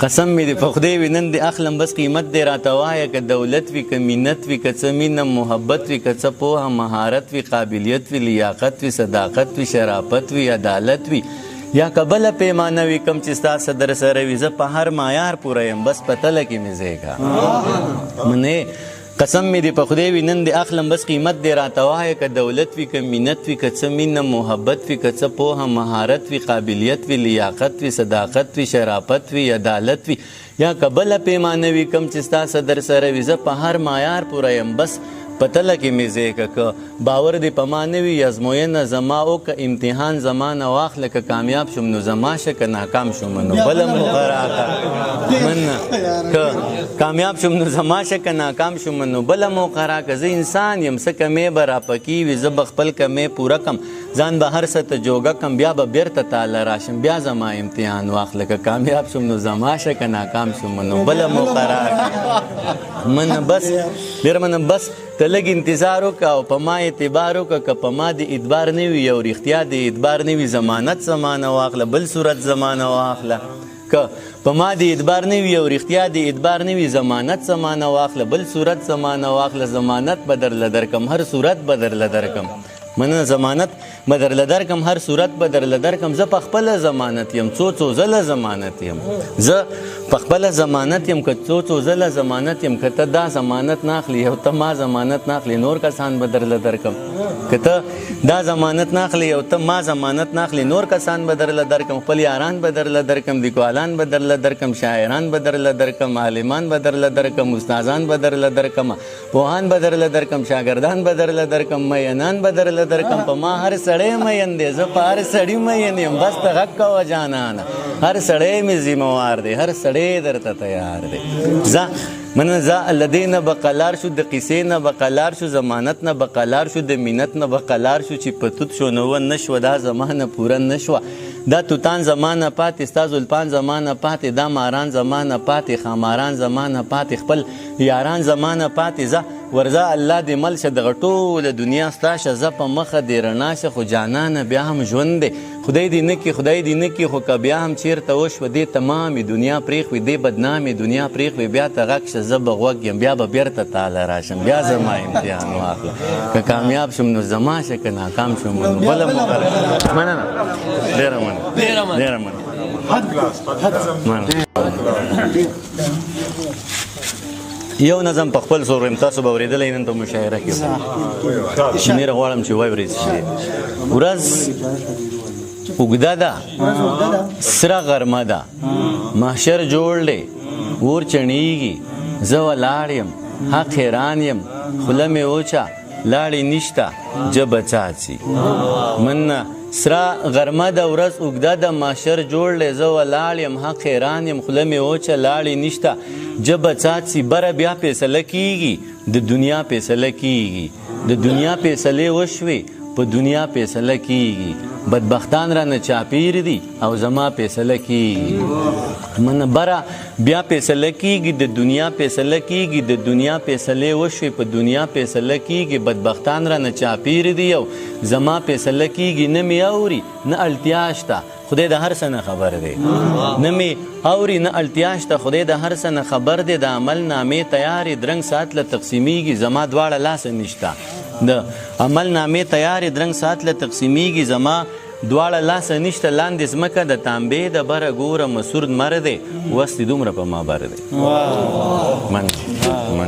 قسم می دی په خدای وي نن دې اخلم بس قیمت دې راته وایه که دولت وي که مینت وي که څه مینه محبت وي که څه پوهه مهارت وي قابلیت وي لیاقت وي صداقت وي شرافت وي عدالت وي یا که بله پیمانه وي کوم چې ستا صدر سره وي زه په هر معیار پوره یم بس په تله کې مې ځای کا منې قسم می دی په خدای وي نن دې اخلم بس قیمت دې راته وایه که دولت وي که مینت وي که څه مینه محبت وي که څه پوهه مهارت وي قابلیت وي لیاقت وي صداقت وي شرافت وي عدالت وي یا که بله پیمانه وي کوم چې ستا صدر سره وي زه په هر معیار پوره یم بس په تله کې مې ځای که باور دې په ما نه وي ازموینه زما او که امتحان زما نه واخله که کامیاب شم نو زما شه که ناکام شم نو بله موقع راکړه مننه که کامیاب شم نو زما شه که ناکام شم نو بله موقع راکړه زه انسان یم څه کمی به راپکي وي زه به خپل کمی پوره کم ځان به هر څه ته جوګه کم بیا به بیرته تاله راشم بیا زما امتحان واخله که کامیاب شم نو زما شه که ناکام شم نو بله موقع راکړه مننه بس ډېر مننه بس ته لږ انتظار وکړه او په ما اعتبار وکړه که په ما د اعتبار نه وي او رښتیا د اعتبار نه وي ضمانت زمانه واخله بل صورت زمانه واخله که په ما د اعتبار نه وي او رښتیا د اعتبار نه وي ضمانت زمانه واخله بل صورت زمانه واخله ضمانت به درله درکم هر صورت به درله درکم مننه ضمانت به درله درکم هر صورت به درله درکم زه په خپله ضمانت یم څو ځله ضمانت یم زه په خپله ضمانت یم که څو ځله ضمانت یم که ته دا ضمانت ناخلي او ته ما ضمانت ناخلي نور کسان به درله درکم که ته دا ضمانت ناخلي او ته ما ضمانت ناخلي نور کسان به درله درکم خپل یاران به درله درکم لیکوالان به درله درکم شاعران به درله درکم عالمان به درله درکم استادان به درله درکم پوهان به درله درکم شاګردان به درله درکم مینان به درله درکم په ما هر سړی مین دی زه په هر سړي مین یم بس ته غږ کوه جانانه هر سړی مې ذموار دی هر سړی درته تیار دی ځه مننه ځه له دې نه به قلار شو د قیسې نه به قلار شو ضمانت نه به قلار شو د مینت نه به قلار شو چې په توت شو نو نه شوه دا زمانه پوره نه شوه دا توتان زمانه پاتې ستا زلفان زمانه پاتې دا ماران زمانه پاتې خاماران زمانه پاتې خپل یاران زمانه پاتې ځه ورځه الله دې مل شه دغه ټوله دنیا ستا شه زه په مخه دې رڼا شه خو جانانه بیا هم ژوند دی خدای دې نه کړي خدای دې نه کړي خو که بیا هم چېرته وشوه دې تمامې دنیا پرېښوي دې بدنامې دنیا پرېښوي بیا ته غږ شه زه به غوږ یم بیا به بیرته تاله راشم بیا زما امتحان واخله که کامیاب شم نو زما شه که ناکام شم نو بله موقع مننه ډېره مننه ډېره مننه یو نظم په خپل زور تاسو به اورېدلی نن په مشاعره کې ډېره غواړم چې واورېد شي ورځ اوږده ده سره غرمه ده محشر جوړ دی اور چڼېږي زه ولاړ یم حق حیران یم خوله مې وچه لاړې نشته جبه څاڅي مننه سره غرمه د ورځ اوږده د محشر جوړ دی زه ولاړ یم حق حیران یم خوله مې وچه لاړې نشته جبه څاڅي بره بیا فیصله کیږي د دنیا فیصله کیږي د دنیا فیصلې وشوې په دنیا فیصله کیږي بدبختان رانه چاپیر دي او زما فیصله کیږي من بره بیا فیصله کیږي د دنیا فیصله کیږي د دنیا فیصلې وشوې په دنیا فیصله کیږي بدبختان رانه چاپیر دي او زما فیصله کیږي نه مې اوري نه اړتیا شته خدای د هر څه نه خبر دی نه مې اوري نه اړتیا شته خدای د هر څه نه خبر دی د عمل نامې تیارې درنګ ساعت له تقسیمیږي زما دواړه لاسه نشته د عمل نامې تیارې درنګ ساعت له تقسیمیږي زما دواړه لاسه نشته لاندې ځمکه د تانبې د بره ګوره مسور مر دی وس دې دومره په ما بر دی